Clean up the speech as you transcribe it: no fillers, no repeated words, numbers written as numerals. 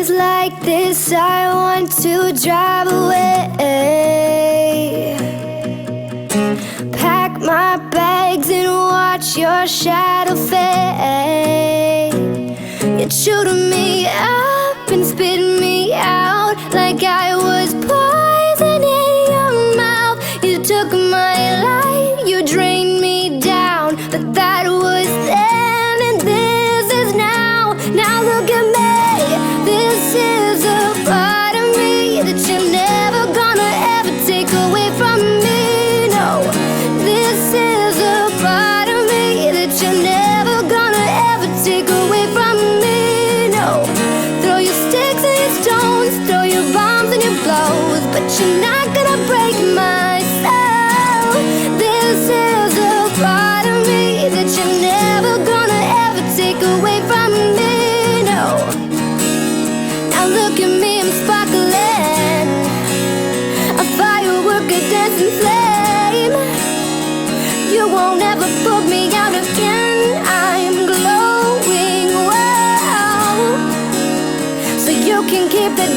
days like this, I want to drive away. Pack my bags and watch your shadow fade. You chewed me up and spit me out like I was poison in your mouth. You took my life, you drained me down, but that was then and this is now. Now look at me. This is a part of me that you're never gonna ever take away from me. No, this is a part of me that you're never gonna ever take away from me. No, throw your sticks and your stones, throw your bombs and your blows, but you're not gonna break my soul. This is a part of me that you're never gonna ever take away from me. No. Now look at me, I'm sparkling, a firework, a dancing flame. You won't ever put me out again. I'm glowing, wow. So you can keep the